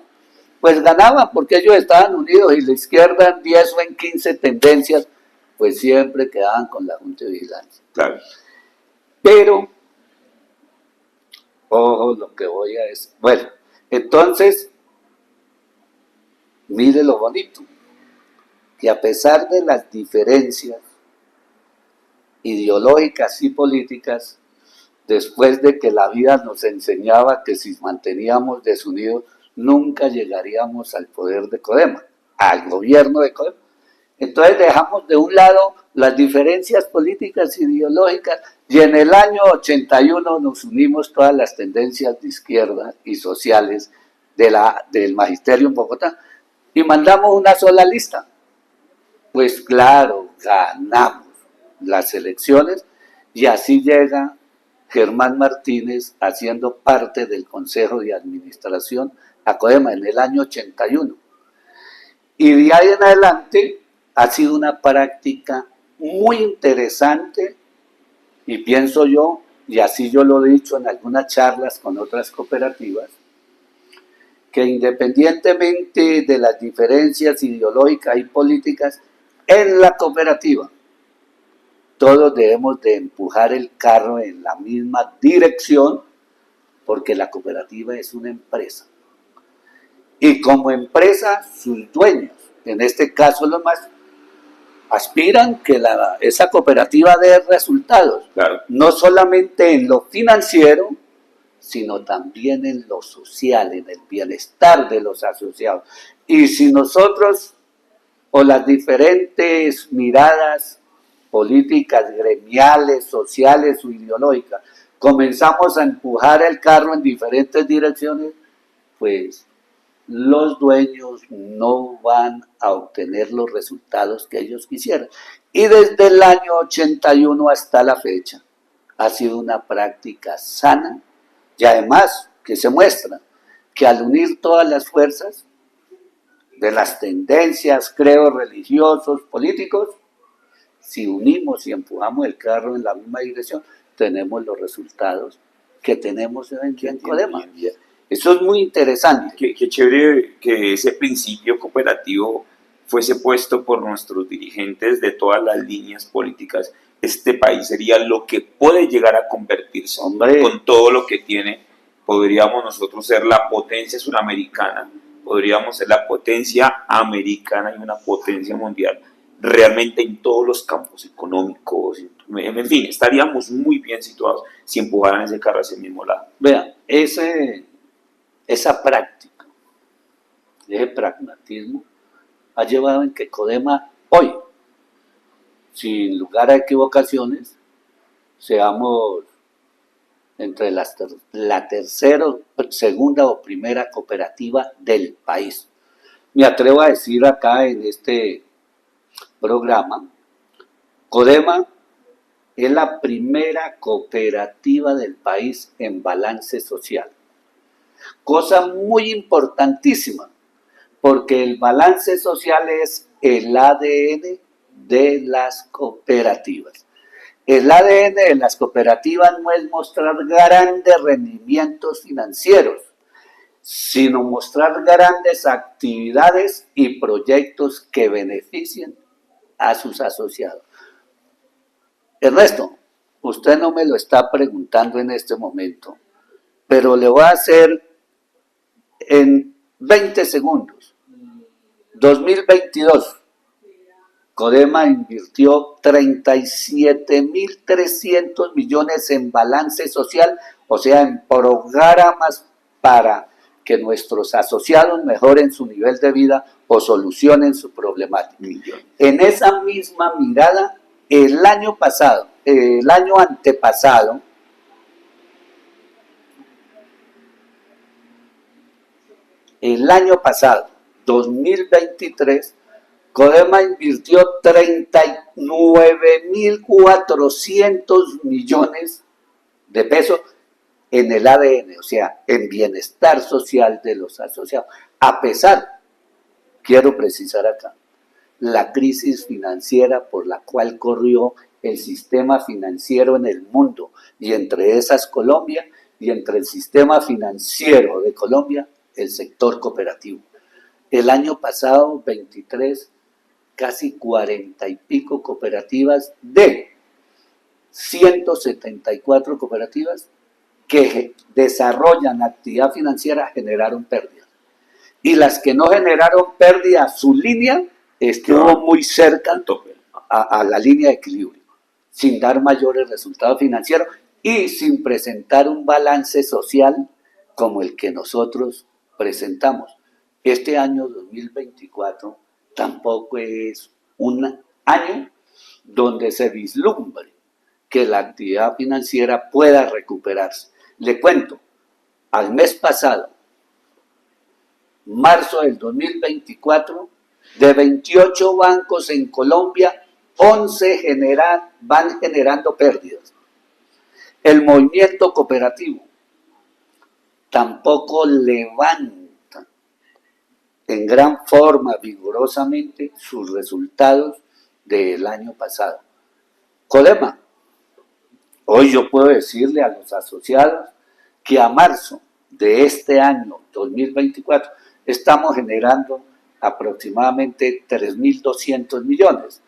pues ganaban porque ellos estaban unidos, y la izquierda en 10 o en 15 tendencias pues siempre quedaban con la Junta de Vigilancia. Claro. Pero, ojo, lo que voy a decir. Bueno, entonces, mire lo bonito, que a pesar de las diferencias ideológicas y políticas, después de que la vida nos enseñaba que si manteníamos desunidos, nunca llegaríamos al poder de CODEMA, al gobierno de CODEMA. Entonces dejamos de un lado las diferencias políticas e ideológicas, y en el año 81 nos unimos todas las tendencias de izquierda y sociales del magisterio en Bogotá y mandamos una sola lista. Pues claro, ganamos las elecciones, y así llega Germán Martínez haciendo parte del Consejo de Administración a CODEMA en el año 81. Y de ahí en adelante ha sido una práctica muy interesante, y pienso yo, y así yo lo he dicho en algunas charlas con otras cooperativas, que independientemente de las diferencias ideológicas y políticas, en la cooperativa todos debemos de empujar el carro en la misma dirección, porque la cooperativa es una empresa. Y como empresa, sus dueños, en este caso los más, aspiran que esa cooperativa dé resultados, Claro. no solamente en lo financiero, sino también en lo social, en el bienestar de los asociados. Y si nosotros, o las diferentes miradas políticas, gremiales, sociales o ideológicas, comenzamos a empujar el carro en diferentes direcciones, pues los dueños no van a obtener los resultados que ellos quisieran. Y desde el año 81 hasta la fecha ha sido una práctica sana, y además que se muestra que al unir todas las fuerzas de las tendencias, credos religiosos, políticos, si unimos y empujamos el carro en la misma dirección, tenemos los resultados que tenemos en CODEMA. Eso es muy interesante. Qué chévere que ese principio cooperativo fuese puesto por nuestros dirigentes de todas las líneas políticas. Este país sería lo que puede llegar a convertirse. Hombre. Con todo lo que tiene. Podríamos nosotros ser la potencia suramericana, podríamos ser la potencia americana y una potencia mundial, realmente en todos los campos económicos, en fin, estaríamos muy bien situados si empujaran ese carro hacia el mismo lado. Vean, esa práctica, ese pragmatismo, ha llevado en que CODEMA hoy, sin lugar a equivocaciones, seamos entre la tercera, segunda o primera cooperativa del país. Me atrevo a decir acá en este programa, CODEMA es la primera cooperativa del país en balance social. Cosa muy importantísima, porque el balance social es el ADN de las cooperativas. El ADN de las cooperativas no es mostrar grandes rendimientos financieros, sino mostrar grandes actividades y proyectos que beneficien a sus asociados. Ernesto, usted no me lo está preguntando en este momento, pero le voy a hacer en 20 segundos. 2022, Codema invirtió 37.300 millones en balance social, o sea, en programas para que nuestros asociados mejoren su nivel de vida o solucionen su problemática. En esa misma mirada, el año antepasado, el año pasado, 2023, Codema invirtió 39.400 millones de pesos en el ADN, o sea, en bienestar social de los asociados. A pesar, quiero precisar acá, la crisis financiera por la cual corrió el sistema financiero en el mundo, y entre esas Colombia, y entre el sistema financiero de Colombia, el sector cooperativo. El año pasado, 23, casi 40 y pico cooperativas de 174 cooperativas que desarrollan actividad financiera generaron pérdidas. Y las que no generaron pérdidas, su línea estuvo muy cerca a la línea de equilibrio, sin dar mayores resultados financieros y sin presentar un balance social como el que nosotros presentamos. Este año 2024 tampoco es un año donde se vislumbre que la actividad financiera pueda recuperarse. Le cuento, al mes pasado, marzo del 2024, de 28 bancos en Colombia, 11 van generando pérdidas. El movimiento cooperativo tampoco levanta en gran forma, vigorosamente, sus resultados del año pasado. Codema, hoy yo puedo decirle a los asociados que a marzo de este año 2024 estamos generando aproximadamente 3.200 millones.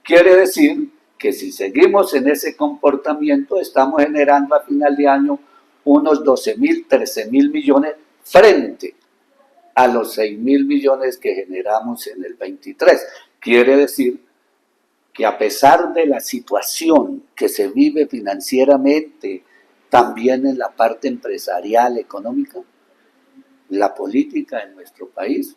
Quiere decir que si seguimos en ese comportamiento, estamos generando a final de año unos 12.000, 13.000 millones frente a los 6.000 millones que generamos en el 23. Quiere decir que a pesar de la situación que se vive financieramente, también en la parte empresarial, económica, la política en nuestro país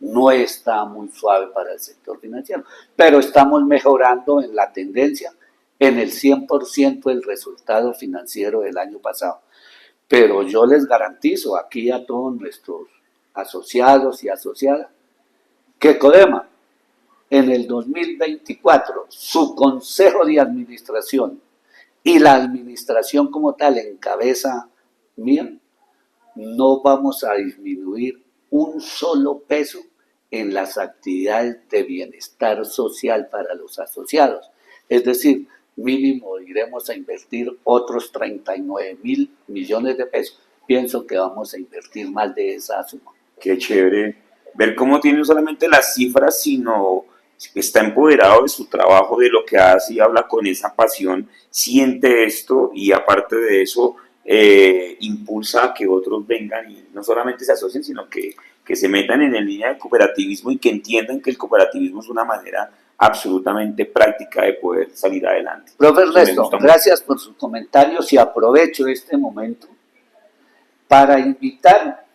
no está muy suave para el sector financiero, pero estamos mejorando en la tendencia en el 100% del resultado financiero del año pasado. Pero yo les garantizo aquí a todos nuestros asociados y asociadas que Codema en el 2024, su consejo de administración y la administración como tal en cabeza mía, no vamos a disminuir un solo peso en las actividades de bienestar social para los asociados. Es decir, mínimo iremos a invertir otros 39.000 millones de pesos. Pienso que vamos a invertir más de esa suma. Qué chévere ver cómo tiene no solamente las cifras, sino que está empoderado de su trabajo, de lo que hace y habla con esa pasión, siente esto y aparte de eso impulsa a que otros vengan y no solamente se asocien, sino que se metan en la línea del cooperativismo y que entiendan que el cooperativismo es una manera absolutamente práctica de poder salir adelante. Profe Ernesto, gracias por sus comentarios y aprovecho este momento para invitar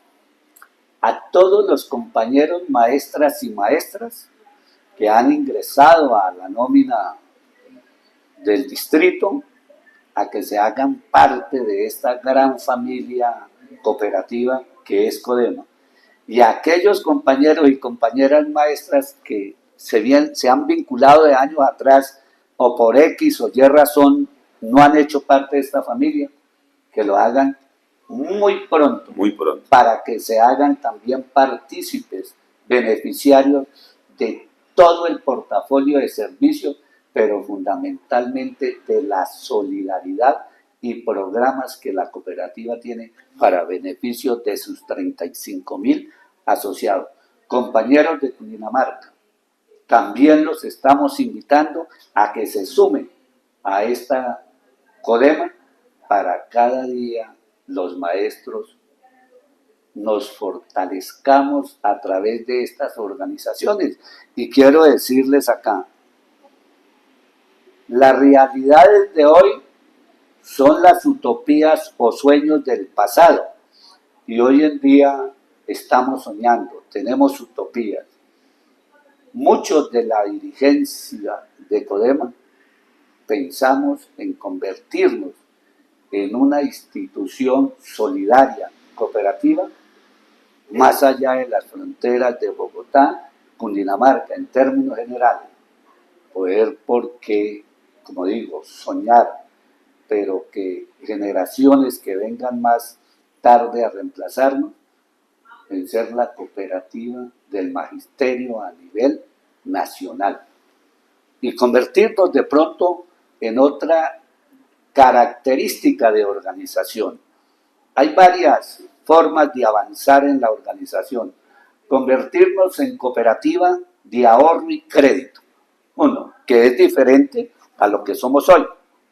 a todos los compañeros maestras y maestras que han ingresado a la nómina del distrito a que se hagan parte de esta gran familia cooperativa que es Codema. Y a aquellos compañeros y compañeras maestras que se han vinculado de años atrás o por X o Y razón no han hecho parte de esta familia, que lo hagan muy pronto, para que se hagan también partícipes, beneficiarios de todo el portafolio de servicios, pero fundamentalmente de la solidaridad y programas que la cooperativa tiene para beneficio de sus 35.000 asociados. Compañeros de Cundinamarca, también los estamos invitando a que se sumen a esta Codema para cada día los maestros nos fortalezcamos a través de estas organizaciones. Y quiero decirles acá, las realidades de hoy son las utopías o sueños del pasado. Y hoy en día estamos soñando, tenemos utopías. Muchos de la dirigencia de Codema pensamos en convertirnos en una institución solidaria, cooperativa, más allá de las fronteras de Bogotá, Cundinamarca, en términos generales. Poder, porque, como digo, soñar, pero que generaciones que vengan más tarde a reemplazarnos, en ser la cooperativa del magisterio a nivel nacional. Y convertirnos de pronto en otra característica de organización. Hay varias formas de avanzar en la organización. Convertirnos en cooperativa de ahorro y crédito. Uno, que es diferente a lo que somos hoy.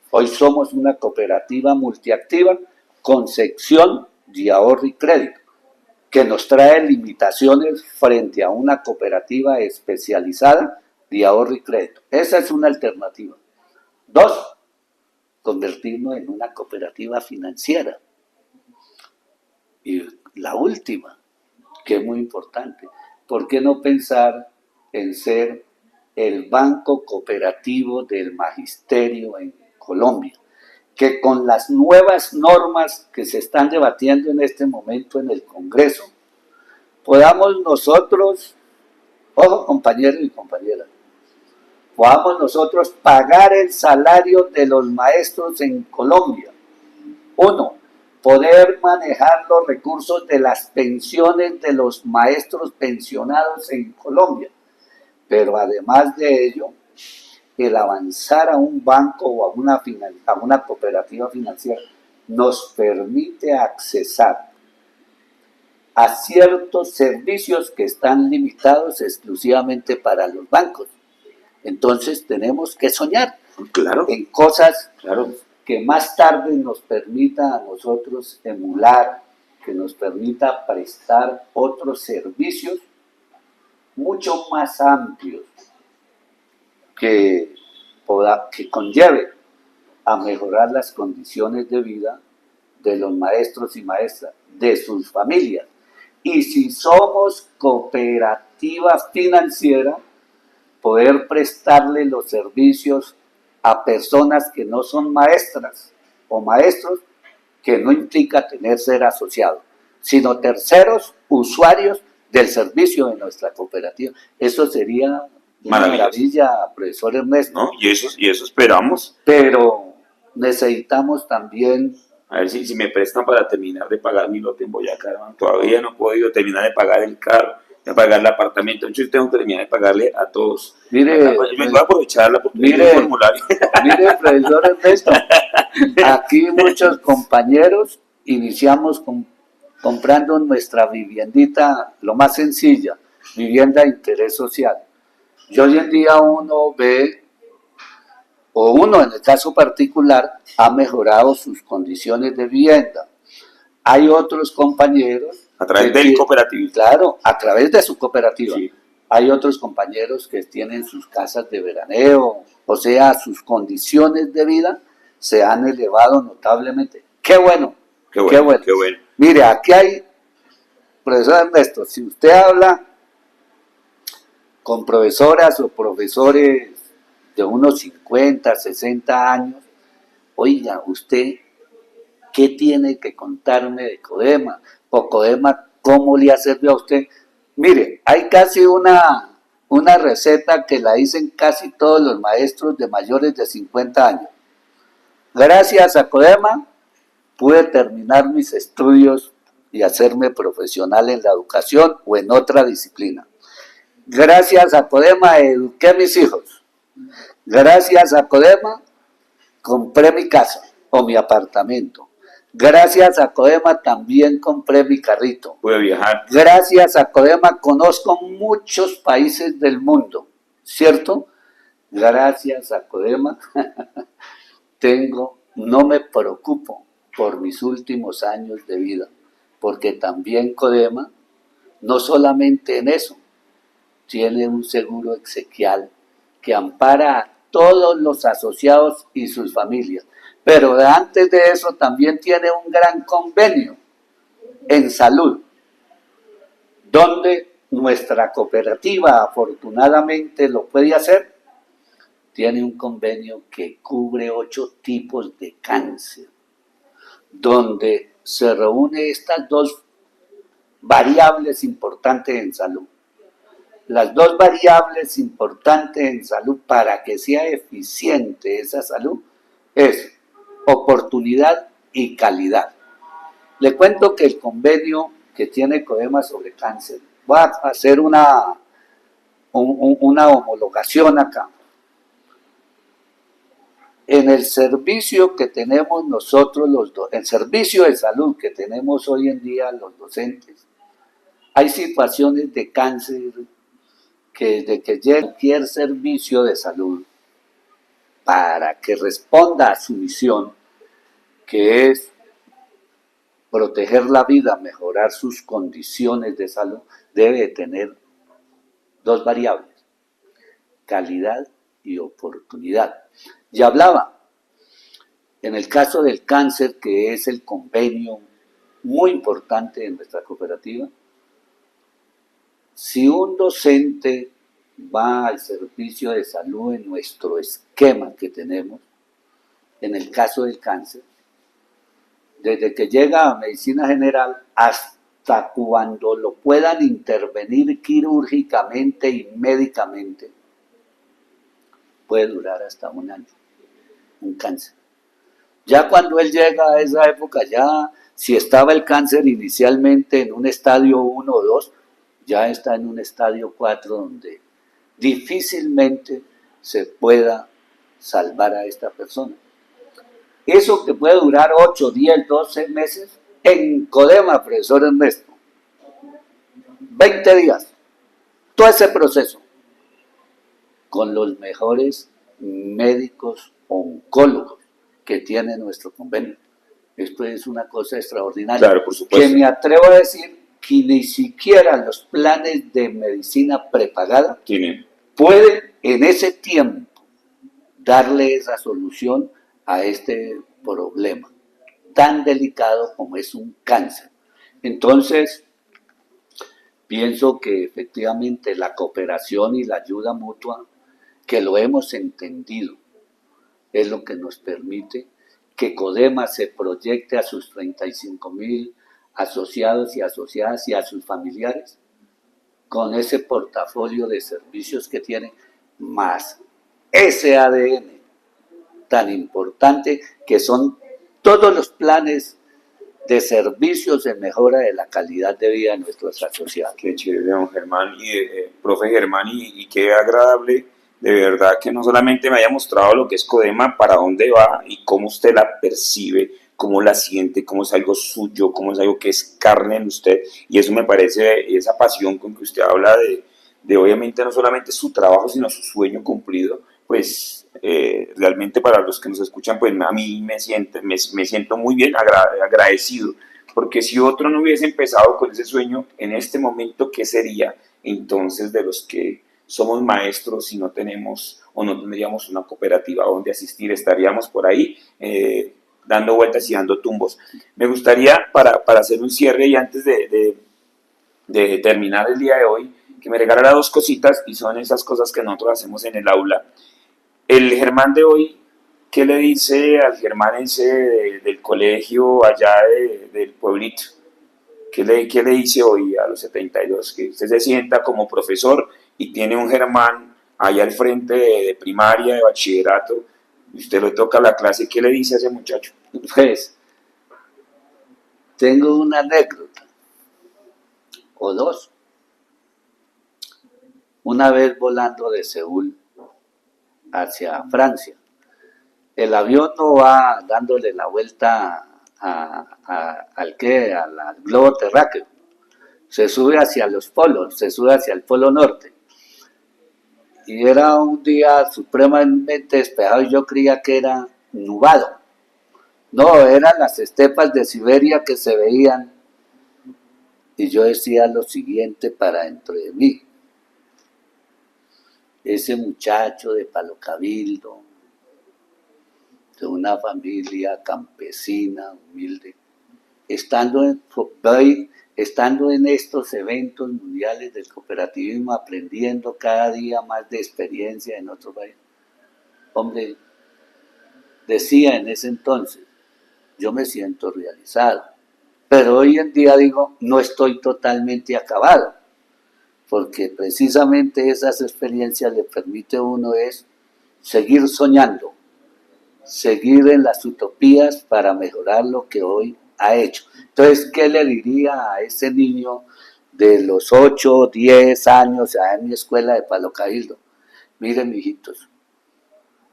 Hoy somos una cooperativa multiactiva con sección de ahorro y crédito, que nos trae limitaciones frente a una cooperativa especializada de ahorro y crédito. Esa es una alternativa. Dos, convertirnos en una cooperativa financiera. Y la última, que es muy importante, ¿por qué no pensar en ser el banco cooperativo del magisterio en Colombia? Que con las nuevas normas que se están debatiendo en este momento en el Congreso, podamos nosotros, ojo compañeros y compañeras, podamos nosotros pagar el salario de los maestros en Colombia. Uno, poder manejar los recursos de las pensiones de los maestros pensionados en Colombia. Pero además de ello, el avanzar a un banco o a una cooperativa financiera nos permite accesar a ciertos servicios que están limitados exclusivamente para los bancos. Entonces tenemos que soñar en cosas que más tarde nos permita a nosotros emular, que nos permita prestar otros servicios mucho más amplios que conlleve a mejorar las condiciones de vida de los maestros y maestras, de sus familias. Y si somos cooperativa financiera, poder prestarle los servicios a personas que no son maestras o maestros, que no implica ser asociado, sino terceros usuarios del servicio de nuestra cooperativa. Eso sería una maravilla, profesor Ernesto. ¿No? Y eso esperamos. Pero necesitamos también... A ver si me prestan para terminar de pagar mi lote en Boyacá, hermano. Todavía no he podido terminar de pagar el carro, de pagar el apartamento. Entonces tengo que terminar de pagarle a todos. Mire, voy a aprovechar la oportunidad del formulario. Mire, profesor Ernesto, aquí muchos compañeros iniciamos comprando nuestra viviendita, lo más sencilla, vivienda de interés social. Y hoy en día uno ve, o uno en el caso particular, ha mejorado sus condiciones de vivienda. Hay otros compañeros... A través del cooperativismo. Claro, a través de su cooperativa. Sí. Hay otros compañeros que tienen sus casas de veraneo, o sea, sus condiciones de vida se han elevado notablemente. ¡Qué bueno! Qué bueno, qué bueno. Mire, aquí hay, profesor Ernesto, si usted habla con profesoras o profesores de unos 50, 60 años, oiga, usted, ¿qué tiene que contarme de Codema? O Codema, ¿cómo le ha servido a usted? Mire, hay casi una receta que la dicen casi todos los maestros de mayores de 50 años. Gracias a Codema pude terminar mis estudios y hacerme profesional en la educación o en otra disciplina. Gracias a Codema eduqué a mis hijos. Gracias a Codema compré mi casa o mi apartamento. Gracias a Codema también compré mi carrito. Pude viajar. Gracias a Codema conozco muchos países del mundo, ¿cierto? Gracias a Codema no me preocupo por mis últimos años de vida, porque también Codema, no solamente en eso, tiene un seguro exequial que ampara a todos los asociados y sus familias, pero antes de eso también tiene un gran convenio en salud, donde nuestra cooperativa afortunadamente lo puede hacer. Tiene un convenio que cubre 8 tipos de cáncer, donde se reúne estas dos variables importantes en salud. Las dos variables importantes en salud para que sea eficiente esa salud es oportunidad y calidad. Le cuento que el convenio que tiene Codema sobre cáncer, va a hacer una homologación acá. En el servicio que tenemos nosotros, el servicio de salud que tenemos hoy en día los docentes, hay situaciones de cáncer que desde que llega cualquier servicio de salud, para que responda a su misión, que es proteger la vida, mejorar sus condiciones de salud, debe tener 2 variables, calidad y oportunidad. Ya hablaba, en el caso del cáncer, que es el convenio muy importante en nuestra cooperativa, si un docente va al servicio de salud en nuestro esquema que tenemos, en el caso del cáncer, desde que llega a medicina general hasta cuando lo puedan intervenir quirúrgicamente y médicamente, puede durar hasta 1 año, un cáncer. Ya cuando él llega a esa época, ya si estaba el cáncer inicialmente en un estadio 1 o 2, ya está en un estadio 4 donde difícilmente se pueda salvar a esta persona. Eso que puede durar 8, 10, 12 meses, en Codema, profesor Ernesto, 20 días, todo ese proceso, con los mejores médicos oncólogos que tiene nuestro convenio. Esto es una cosa extraordinaria. Claro, por supuesto. Que me atrevo a decir que ni siquiera los planes de medicina prepagada pueden en ese tiempo darle esa solución a este problema tan delicado como es un cáncer. Entonces, pienso que efectivamente la cooperación y la ayuda mutua, que lo hemos entendido, es lo que nos permite que Codema se proyecte a sus 35.000 asociados y asociadas y a sus familiares con ese portafolio de servicios que tiene, más ese ADN tan importante que son todos los planes de servicios en mejora de la calidad de vida de nuestros asociados. Qué chévere, don Germán, profe Germán, y qué agradable, de verdad, que no solamente me haya mostrado lo que es Codema, para dónde va y cómo usted la percibe, cómo la siente, cómo es algo suyo, cómo es algo que es carne en usted, y eso me parece, esa pasión con que usted habla de obviamente no solamente su trabajo, sino su sueño cumplido, pues realmente para los que nos escuchan, pues a mí me siento muy bien agradecido, porque si otro no hubiese empezado con ese sueño en este momento, ¿qué sería entonces de los que somos maestros si no tenemos o no tendríamos una cooperativa donde asistir? Estaríamos por ahí dando vueltas y dando tumbos. Me gustaría, para hacer un cierre y antes de terminar el día de hoy, que me regalara 2 cositas, y son esas cosas que nosotros hacemos en el aula. El Germán de hoy, ¿qué le dice al Germán ese del colegio allá del pueblito? ¿Qué le dice hoy a los 72? Que usted se sienta como profesor y tiene un Germán allá al frente de primaria, de bachillerato, y usted le toca la clase. ¿Qué le dice a ese muchacho? Pues, tengo una anécdota, o 2. Una vez volando de Seúl hacia Francia, el avión no va dándole la vuelta al globo terráqueo, se sube hacia los polos, se sube hacia el polo norte, y era un día supremamente despejado y yo creía que era nublado, No, eran las estepas de Siberia que se veían. Y yo decía lo siguiente para dentro de mí. Ese muchacho de Palo Cabildo, de una familia campesina, humilde, estando en estos eventos mundiales del cooperativismo, aprendiendo cada día más de experiencia en otro país. Hombre, decía en ese entonces, yo me siento realizado, pero hoy en día digo, no estoy totalmente acabado, porque precisamente esas experiencias le permite a uno es seguir soñando, seguir en las utopías para mejorar lo que hoy ha hecho. Entonces, ¿qué le diría a ese niño de los 8, 10 años en mi escuela de Palo Cabildo? Miren, mijitos,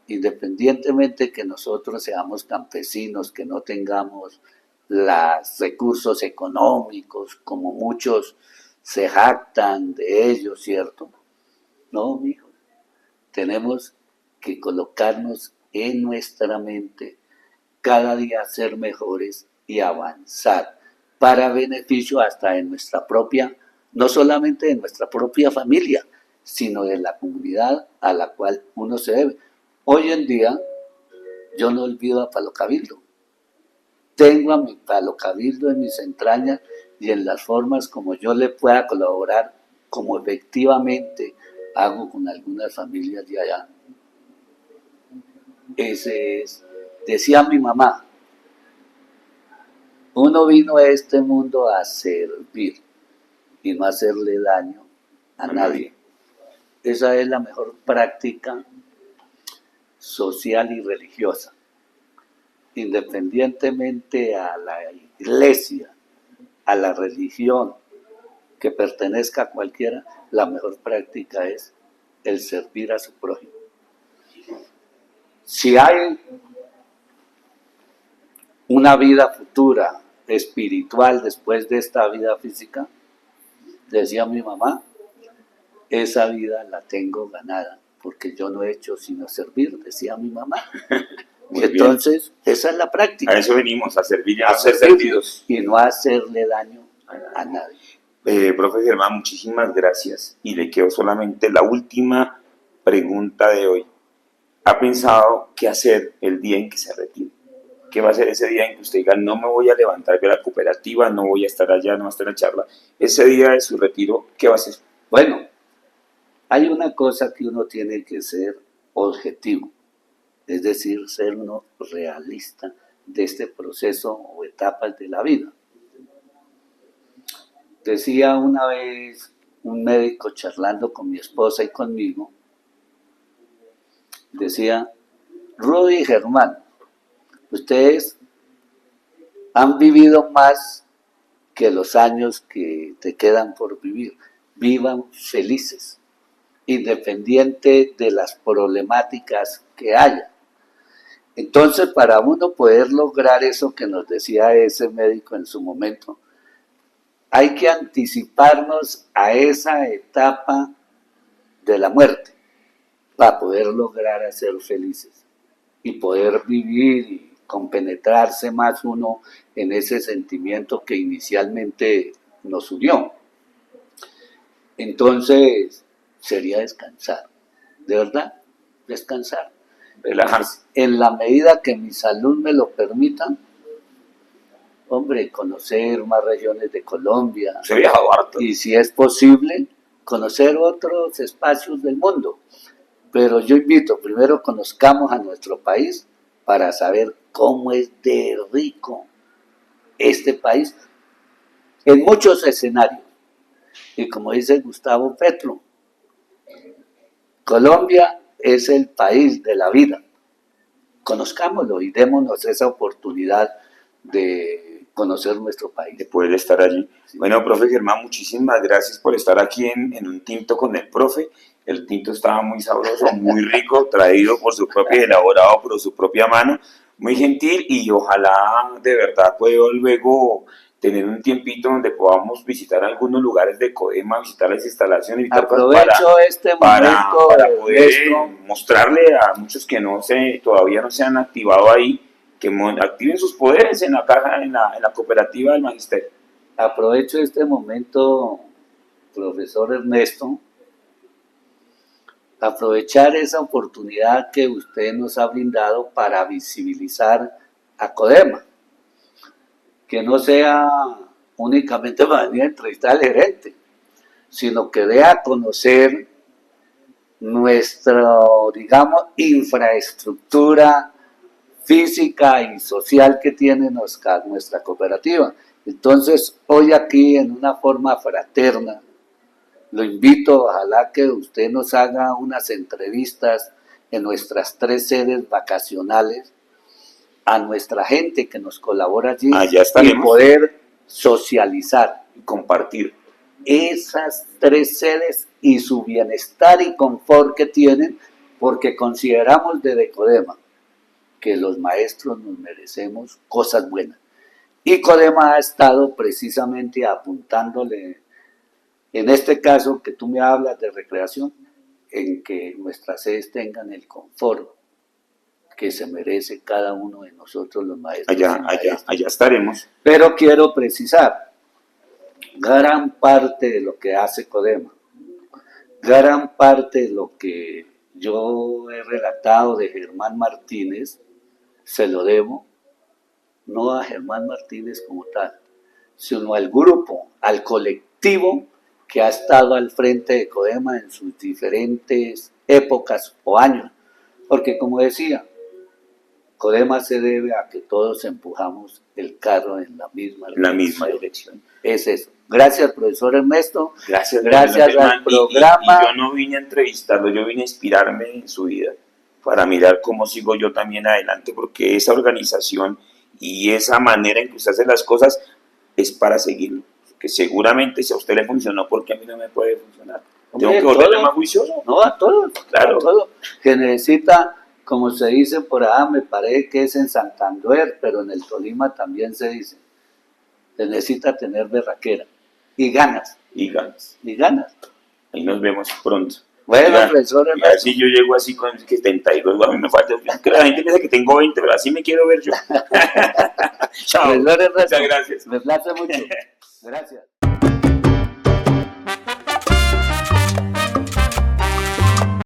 independientemente que nosotros seamos campesinos, que no tengamos los recursos económicos, como muchos se jactan de ellos, ¿cierto? No, mijo, tenemos que colocarnos en nuestra mente cada día ser mejores y avanzar para beneficio hasta de nuestra propia, no solamente de nuestra propia familia, sino de la comunidad a la cual uno se debe. Hoy en día yo no olvido a Palo Cabildo. Tengo a mi Palo Cabildo en mis entrañas y en las formas como yo le pueda colaborar, como efectivamente hago con algunas familias de allá. Ese es, decía mi mamá, uno vino a este mundo a servir y no a hacerle daño a nadie. Esa es la mejor práctica social y religiosa. Independientemente a la iglesia, a la religión que pertenezca a cualquiera, la mejor práctica es el servir a su prójimo. Si hay una vida futura, espiritual, después de esta vida física, decía mi mamá, esa vida la tengo ganada, porque yo no he hecho sino servir, decía mi mamá. Y entonces, esa es la práctica. A eso venimos, a servir y a ser servidos. Y no a hacerle daño a nadie. Profe Germán, muchísimas gracias. Y le quedo solamente la última pregunta de hoy. ¿Ha pensado qué hacer el día en que se retire? ¿Qué va a hacer ese día en que usted diga, no me voy a levantar de la cooperativa, no voy a estar allá, no voy a estar en la charla? Ese día de su retiro, ¿qué va a hacer? Bueno, hay una cosa que uno tiene que ser objetivo, es decir, ser uno realista de este proceso o etapas de la vida. Decía una vez un médico charlando con mi esposa y conmigo, decía, Rudy y Germán, ustedes han vivido más que los años que te quedan por vivir. Vivan felices, independiente de las problemáticas que haya. Entonces, para uno poder lograr eso que nos decía ese médico en su momento, hay que anticiparnos a esa etapa de la muerte para poder lograr ser felices y poder vivir y compenetrarse más uno en ese sentimiento que inicialmente nos unió. Entonces, sería descansar, de verdad, descansar, relajarse. En la medida que mi salud me lo permita, hombre, conocer más regiones de Colombia. Se viajado harto. Y si es posible, conocer otros espacios del mundo. Pero yo invito, primero conozcamos a nuestro país para saber cómo es de rico este país en muchos escenarios. Y como dice Gustavo Petro, Colombia es el país de la vida. Conozcámoslo y démonos esa oportunidad de conocer nuestro país. De poder estar allí. Sí. Bueno, profe Germán, muchísimas gracias por estar aquí en un tinto con el profe. El tinto estaba muy sabroso, muy rico, traído por su propia, elaborado por su propia mano, muy gentil, y ojalá de verdad pueda luego tener un tiempito donde podamos visitar algunos lugares de Codema, visitar las instalaciones. Aprovecho este momento para poder mostrarle a muchos que todavía no se han activado ahí, activen sus poderes en la caja, en la cooperativa del magisterio. Aprovecho este momento, profesor Ernesto, aprovechar esa oportunidad que usted nos ha brindado para visibilizar a Codema, que no sea únicamente para venir a entrevistar al gerente, sino que dé a conocer nuestra, digamos, infraestructura física y social que tiene nuestra cooperativa. Entonces, hoy aquí en una forma fraterna, lo invito, ojalá que usted nos haga unas entrevistas en nuestras 3 sedes vacacionales a nuestra gente que nos colabora allí y poder socializar y compartir esas 3 sedes y su bienestar y confort que tienen, porque consideramos desde Codema que los maestros nos merecemos cosas buenas. Y Codema ha estado precisamente apuntándole, en este caso que tú me hablas de recreación, en que nuestras sedes tengan el confort que se merece cada uno de nosotros los maestros. Allá estaremos. Pero quiero precisar, gran parte de lo que hace Codema, gran parte de lo que yo he relatado de Germán Martínez, se lo debo no a Germán Martínez como tal, sino al grupo, al colectivo que ha estado al frente de Codema en sus diferentes épocas o años. Porque como decía, Codema se debe a que todos empujamos el carro en la misma dirección. Es eso. Gracias, profesor Ernesto. Gracias al programa. Y yo no vine a entrevistarlo, yo vine a inspirarme en su vida, para mirar cómo sigo yo también adelante, porque esa organización y esa manera en que usted hace las cosas es para seguirlo. Que seguramente si a usted le funcionó, ¿por qué a mí no me puede funcionar? ¿Tengo que volverle más juicioso? No, a todos. Claro. A todos. Que necesita, como se dice por allá, me parece que es en Santander, pero en el Tolima también se dice, se necesita tener berraquera y ganas. Y ganas. Ahí nos vemos pronto. Bueno, profesor, y así yo llego así con 72, a mí me falta, que la gente piensa que tengo 20, pero así me quiero ver yo. Chao. Muchas gracias. Me place mucho. Gracias.